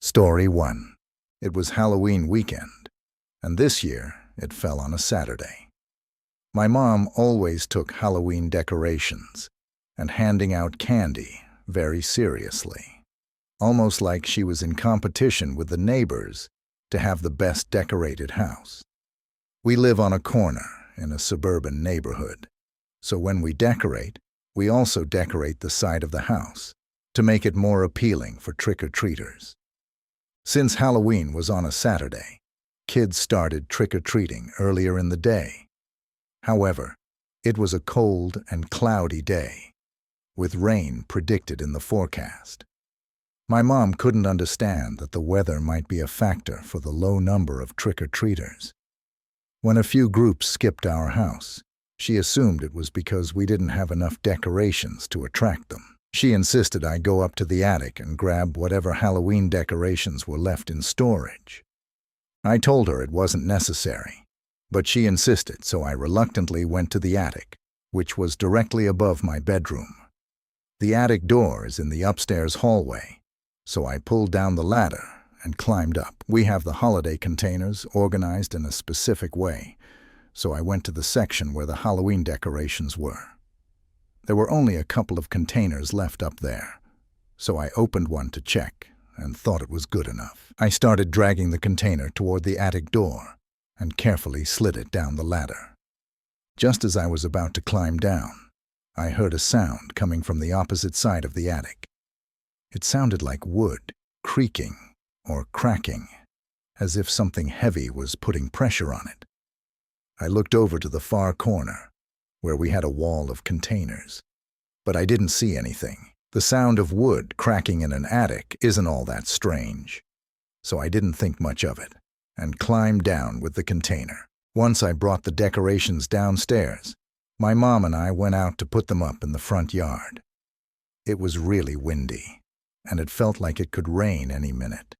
Story 1. It was Halloween weekend, and this year it fell on a Saturday. My mom always took Halloween decorations and handing out candy very seriously, almost like she was in competition with the neighbors to have the best decorated house. We live on a corner in a suburban neighborhood, so when we decorate, we also decorate the side of the house to make it more appealing for trick-or-treaters. Since Halloween was on a Saturday, kids started trick-or-treating earlier in the day. However, it was a cold and cloudy day, with rain predicted in the forecast. My mom couldn't understand that the weather might be a factor for the low number of trick-or-treaters. When a few groups skipped our house, she assumed it was because we didn't have enough decorations to attract them. She insisted I go up to the attic and grab whatever Halloween decorations were left in storage. I told her it wasn't necessary, but she insisted, so I reluctantly went to the attic, which was directly above my bedroom. The attic door is in the upstairs hallway, so I pulled down the ladder and climbed up. We have the holiday containers organized in a specific way, so I went to the section where the Halloween decorations were. There were only a couple of containers left up there, so I opened one to check and thought it was good enough. I started dragging the container toward the attic door and carefully slid it down the ladder. Just as I was about to climb down, I heard a sound coming from the opposite side of the attic. It sounded like wood creaking or cracking, as if something heavy was putting pressure on it. I looked over to the far corner, where we had a wall of containers, but I didn't see anything. The sound of wood cracking in an attic isn't all that strange, so I didn't think much of it and climbed down with the container. Once I brought the decorations downstairs, my mom and I went out to put them up in the front yard. It was really windy, and it felt like it could rain any minute.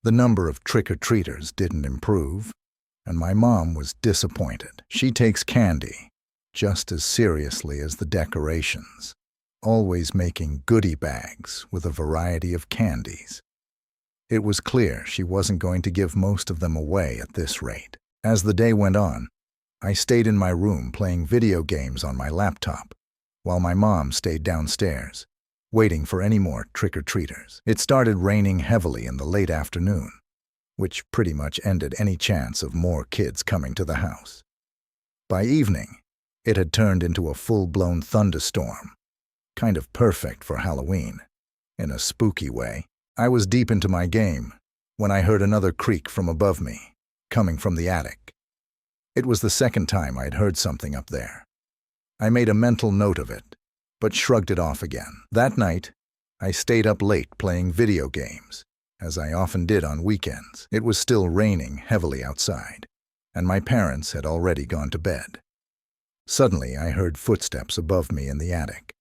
The number of trick-or-treaters didn't improve, and my mom was disappointed. She takes candy just as seriously as the decorations, always making goodie bags with a variety of candies. It was clear she wasn't going to give most of them away at this rate. As the day went on, I stayed in my room playing video games on my laptop, while my mom stayed downstairs, waiting for any more trick-or-treaters. It started raining heavily in the late afternoon, which pretty much ended any chance of more kids coming to the house. By evening, it had turned into a full-blown thunderstorm, kind of perfect for Halloween, in a spooky way. I was deep into my game when I heard another creak from above me, coming from the attic. It was the second time I'd heard something up there. I made a mental note of it, but shrugged it off again. That night, I stayed up late playing video games, as I often did on weekends. It was still raining heavily outside, and my parents had already gone to bed. Suddenly, I heard footsteps above me in the attic.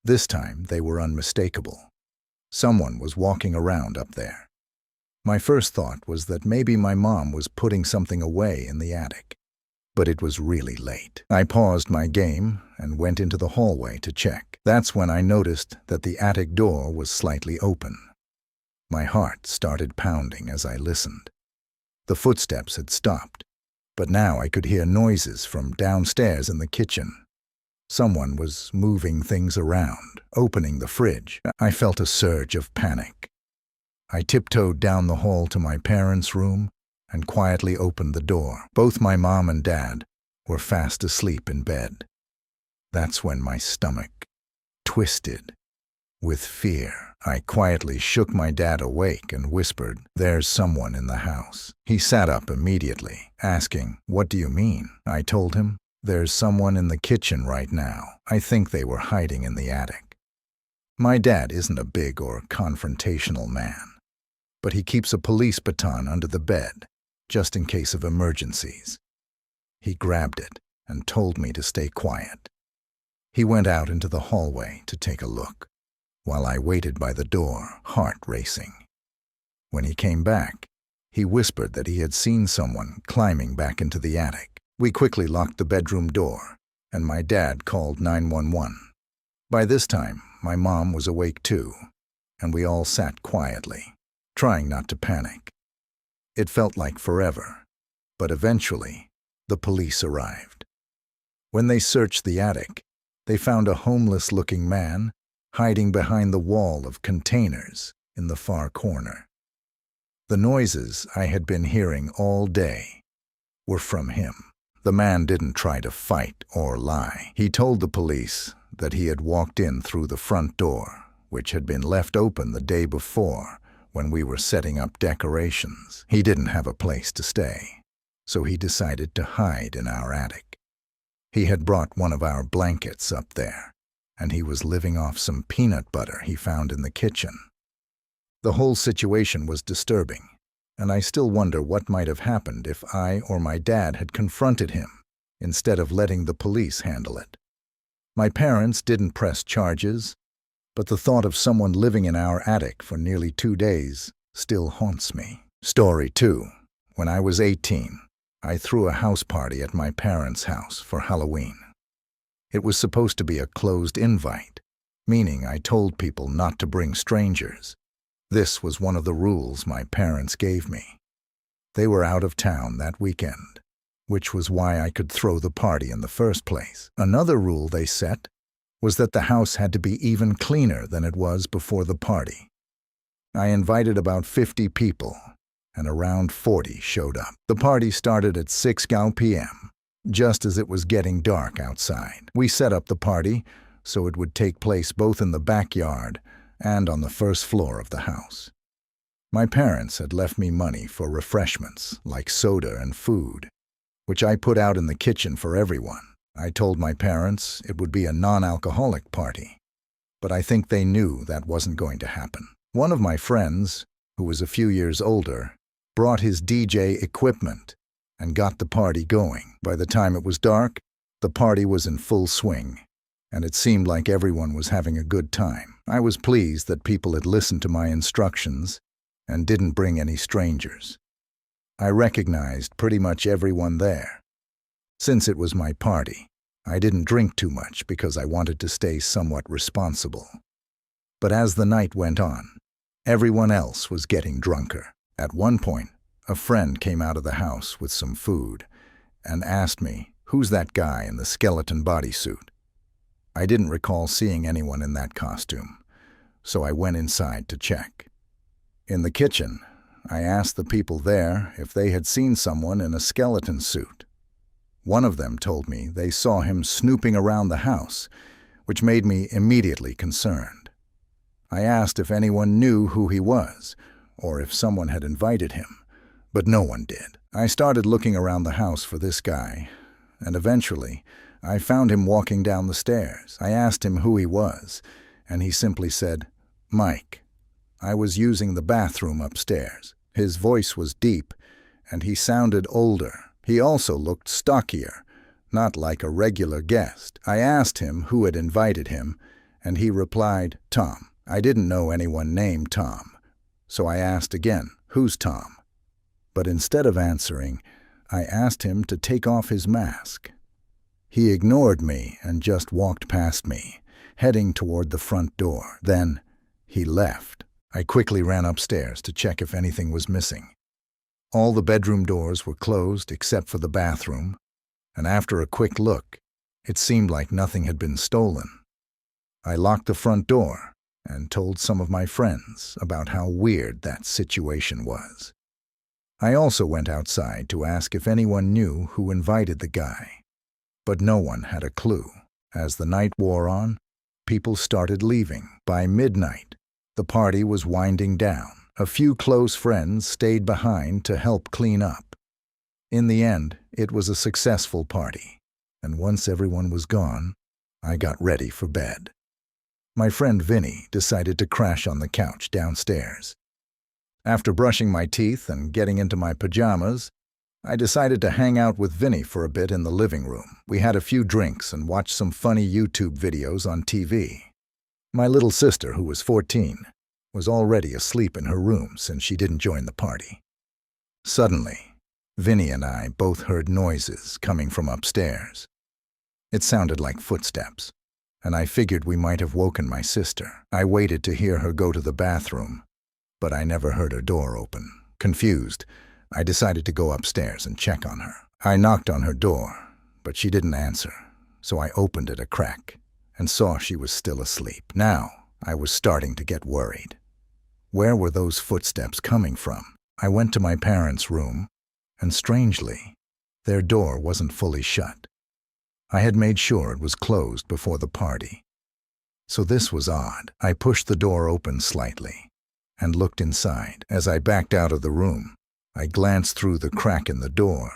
This time, they were unmistakable. Someone was walking around up there. My first thought was that maybe my mom was putting something away in the attic, but it was really late. I paused my game and went into the hallway to check. That's when I noticed that the attic door was slightly open. My heart started pounding as I listened. The footsteps had stopped, but now I could hear noises from downstairs in the kitchen. Someone was moving things around, opening the fridge. I felt a surge of panic. I tiptoed down the hall to my parents' room and quietly opened the door. Both my mom and dad were fast asleep in bed. That's when my stomach twisted with fear. I quietly shook my dad awake and whispered, "There's someone in the house." He sat up immediately, asking, "What do you mean?" I told him, "There's someone in the kitchen right now. I think they were hiding in the attic." My dad isn't a big or confrontational man, but he keeps a police baton under the bed, just in case of emergencies. He grabbed it and told me to stay quiet. He went out into the hallway to take a look, while I waited by the door, heart racing. When he came back, he whispered that he had seen someone climbing back into the attic. We quickly locked the bedroom door, and my dad called 911. By this time, my mom was awake too, and we all sat quietly, trying not to panic. It felt like forever, but eventually, the police arrived. When they searched the attic, they found a homeless-looking man hiding behind the wall of containers in the far corner. The noises I had been hearing all day were from him. The man didn't try to fight or lie. He told the police that he had walked in through the front door, which had been left open the day before when we were setting up decorations. He didn't have a place to stay, so he decided to hide in our attic. He had brought one of our blankets up there, and he was living off some peanut butter he found in the kitchen. The whole situation was disturbing, and I still wonder what might have happened if I or my dad had confronted him instead of letting the police handle it. My parents didn't press charges, but the thought of someone living in our attic for nearly 2 days still haunts me. Story 2. When I was 18, I threw a house party at my parents' house for Halloween. It was supposed to be a closed invite, meaning I told people not to bring strangers. This was one of the rules my parents gave me. They were out of town that weekend, which was why I could throw the party in the first place. Another rule they set was that the house had to be even cleaner than it was before the party. I invited about 50 people, and around 40 showed up. The party started at 6 p.m., just as it was getting dark outside. We set up the party so it would take place both in the backyard and on the first floor of the house. My parents had left me money for refreshments like soda and food, which I put out in the kitchen for everyone. I told my parents it would be a non-alcoholic party, but I think they knew that wasn't going to happen. One of my friends, who was a few years older, brought his DJ equipment and got the party going. By the time it was dark, the party was in full swing, and it seemed like everyone was having a good time. I was pleased that people had listened to my instructions and didn't bring any strangers. I recognized pretty much everyone there. Since it was my party, I didn't drink too much because I wanted to stay somewhat responsible. But as the night went on, everyone else was getting drunker. At one point, a friend came out of the house with some food and asked me, "Who's that guy in the skeleton bodysuit?" I didn't recall seeing anyone in that costume, so I went inside to check. In the kitchen, I asked the people there if they had seen someone in a skeleton suit. One of them told me they saw him snooping around the house, which made me immediately concerned. I asked if anyone knew who he was, or if someone had invited him, but no one did. I started looking around the house for this guy, and eventually I found him walking down the stairs. I asked him who he was, and he simply said, "Mike. I was using the bathroom upstairs." His voice was deep, and he sounded older. He also looked stockier, not like a regular guest. I asked him who had invited him, and he replied, "Tom." I didn't know anyone named Tom, so I asked again, "Who's Tom?" But instead of answering, I asked him to take off his mask. He ignored me and just walked past me, heading toward the front door. Then he left. I quickly ran upstairs to check if anything was missing. All the bedroom doors were closed except for the bathroom, and after a quick look, it seemed like nothing had been stolen. I locked the front door and told some of my friends about how weird that situation was. I also went outside to ask if anyone knew who invited the guy, but no one had a clue. As the night wore on, people started leaving. By midnight, the party was winding down. A few close friends stayed behind to help clean up. In the end, it was a successful party, and once everyone was gone, I got ready for bed. My friend Vinny decided to crash on the couch downstairs. After brushing my teeth and getting into my pajamas, I decided to hang out with Vinny for a bit in the living room. We had a few drinks and watched some funny YouTube videos on TV. My little sister, who was 14, was already asleep in her room since she didn't join the party. Suddenly, Vinny and I both heard noises coming from upstairs. It sounded like footsteps, and I figured we might have woken my sister. I waited to hear her go to the bathroom, but I never heard her door open. Confused, I decided to go upstairs and check on her. I knocked on her door, but she didn't answer, so I opened it a crack and saw she was still asleep. Now, I was starting to get worried. Where were those footsteps coming from? I went to my parents' room, and strangely, their door wasn't fully shut. I had made sure it was closed before the party. So this was odd. I pushed the door open slightly and looked inside. As I backed out of the room, I glanced through the crack in the door,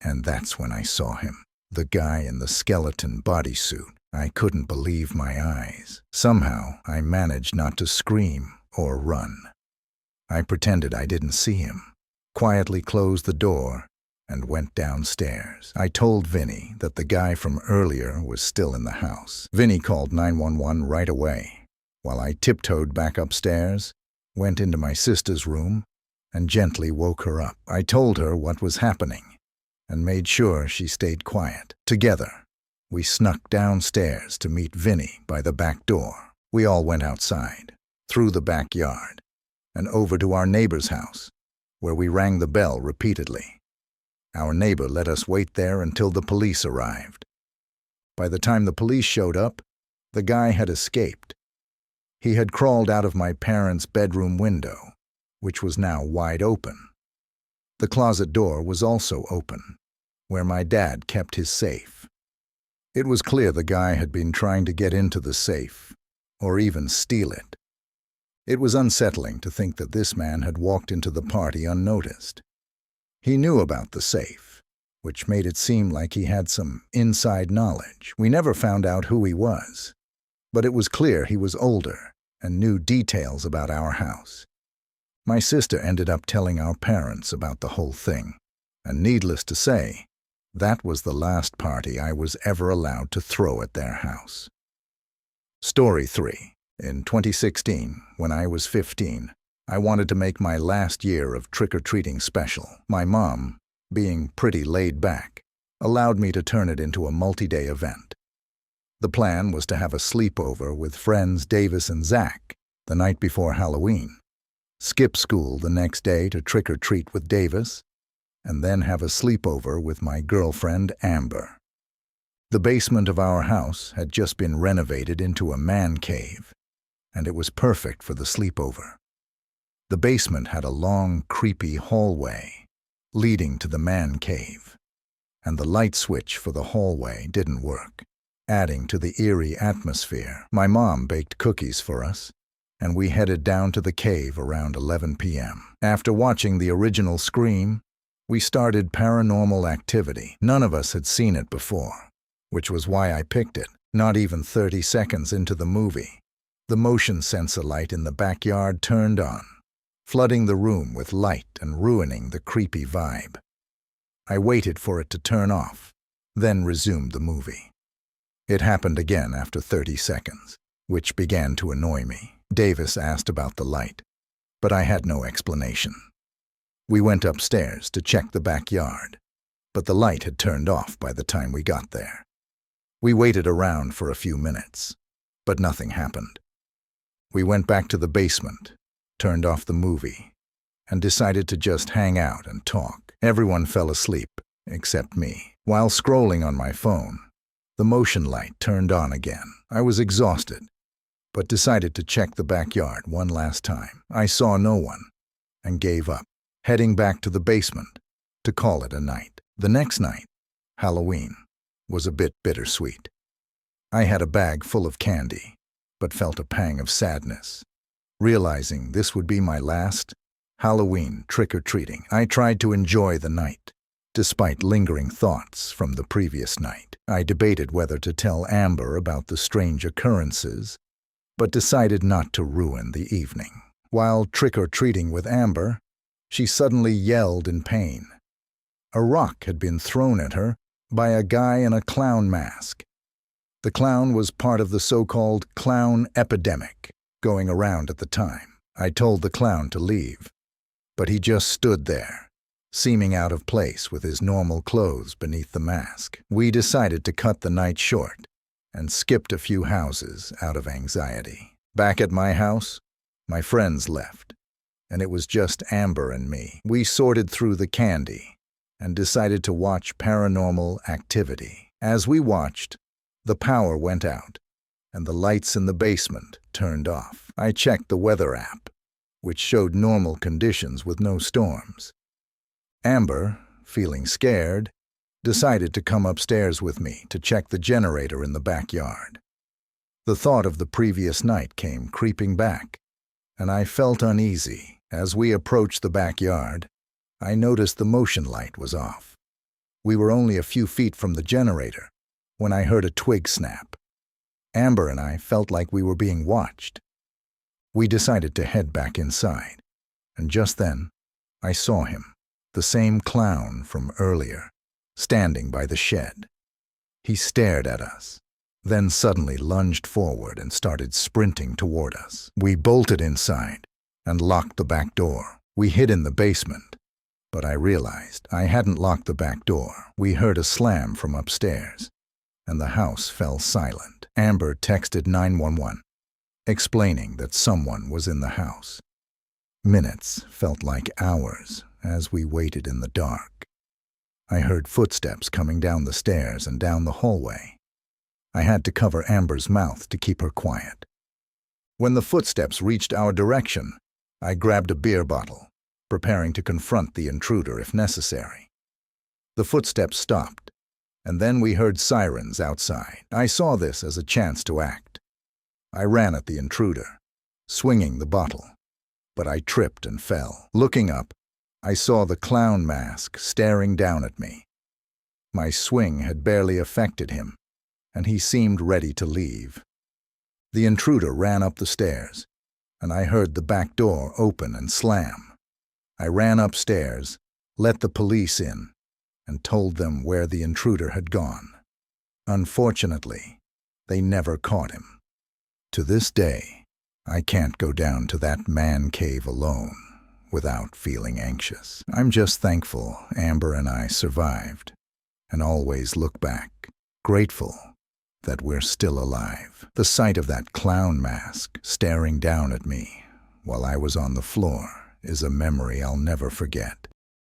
and that's when I saw him. The guy in the skeleton bodysuit. I couldn't believe my eyes. Somehow, I managed not to scream or run. I pretended I didn't see him, quietly closed the door, and went downstairs. I told Vinny that the guy from earlier was still in the house. Vinny called 911 right away, while I tiptoed back upstairs, went into my sister's room, and gently woke her up. I told her what was happening, and made sure she stayed quiet. Together, we snuck downstairs to meet Vinny by the back door. We all went outside, through the backyard, and over to our neighbor's house, where we rang the bell repeatedly. Our neighbor let us wait there until the police arrived. By the time the police showed up, the guy had escaped. He had crawled out of my parents' bedroom window, which was now wide open. The closet door was also open, where my dad kept his safe. It was clear the guy had been trying to get into the safe, or even steal it. It was unsettling to think that this man had walked into the party unnoticed. He knew about the safe, which made it seem like he had some inside knowledge. We never found out who he was, but it was clear he was older and knew details about our house. My sister ended up telling our parents about the whole thing, and needless to say, that was the last party I was ever allowed to throw at their house. Story 3. In 2016, when I was 15, I wanted to make my last year of trick-or-treating special. My mom, being pretty laid back, allowed me to turn it into a multi-day event. The plan was to have a sleepover with friends Davis and Zach the night before Halloween, skip school the next day to trick-or-treat with Davis, and then have a sleepover with my girlfriend Amber. The basement of our house had just been renovated into a man cave, and it was perfect for the sleepover. The basement had a long, creepy hallway leading to the man cave, and the light switch for the hallway didn't work, adding to the eerie atmosphere. My mom baked cookies for us, and we headed down to the cave around 11 p.m. After watching the original Scream, we started Paranormal Activity. None of us had seen it before, which was why I picked it. Not even 30 seconds into the movie, the motion sensor light in the backyard turned on, flooding the room with light and ruining the creepy vibe. I waited for it to turn off, then resumed the movie. It happened again after 30 seconds, which began to annoy me. Davis asked about the light, but I had no explanation. We went upstairs to check the backyard, but the light had turned off by the time we got there. We waited around for a few minutes, but nothing happened. We went back to the basement, turned off the movie, and decided to just hang out and talk. Everyone fell asleep, except me. While scrolling on my phone, the motion light turned on again. I was exhausted, but decided to check the backyard one last time. I saw no one, and gave up, heading back to the basement to call it a night. The next night, Halloween, was a bit bittersweet. I had a bag full of candy, but felt a pang of sadness. Realizing this would be my last Halloween trick-or-treating, I tried to enjoy the night, despite lingering thoughts from the previous night. I debated whether to tell Amber about the strange occurrences, but decided not to ruin the evening. While trick-or-treating with Amber, she suddenly yelled in pain. A rock had been thrown at her by a guy in a clown mask. The clown was part of the so-called clown epidemic going around at the time. I told the clown to leave, but he just stood there, seeming out of place with his normal clothes beneath the mask. We decided to cut the night short and skipped a few houses out of anxiety. Back at my house, my friends left, and it was just Amber and me. We sorted through the candy and decided to watch Paranormal Activity. As we watched, the power went out, and the lights in the basement turned off. I checked the weather app, which showed normal conditions with no storms. Amber, feeling scared, decided to come upstairs with me to check the generator in the backyard. The thought of the previous night came creeping back, and I felt uneasy. As we approached the backyard, I noticed the motion light was off. We were only a few feet from the generator when I heard a twig snap. Amber and I felt like we were being watched. We decided to head back inside, and just then, I saw him, the same clown from earlier, standing by the shed. He stared at us, then suddenly lunged forward and started sprinting toward us. We bolted inside and locked the back door. We hid in the basement, but I realized I hadn't locked the back door. We heard a slam from upstairs, and the house fell silent. Amber texted 911, explaining that someone was in the house. Minutes felt like hours as we waited in the dark. I heard footsteps coming down the stairs and down the hallway. I had to cover Amber's mouth to keep her quiet. When the footsteps reached our direction, I grabbed a beer bottle, preparing to confront the intruder if necessary. The footsteps stopped, and then we heard sirens outside. I saw this as a chance to act. I ran at the intruder, swinging the bottle, but I tripped and fell. Looking up, I saw the clown mask staring down at me. My swing had barely affected him, and he seemed ready to leave. The intruder ran up the stairs, and I heard the back door open and slam. I ran upstairs, let the police in, and told them where the intruder had gone. Unfortunately, they never caught him. To this day, I can't go down to that man cave alone without feeling anxious. I'm just thankful Amber and I survived, and always look back, grateful that we're still alive. The sight of that clown mask staring down at me while I was on the floor is a memory I'll never forget.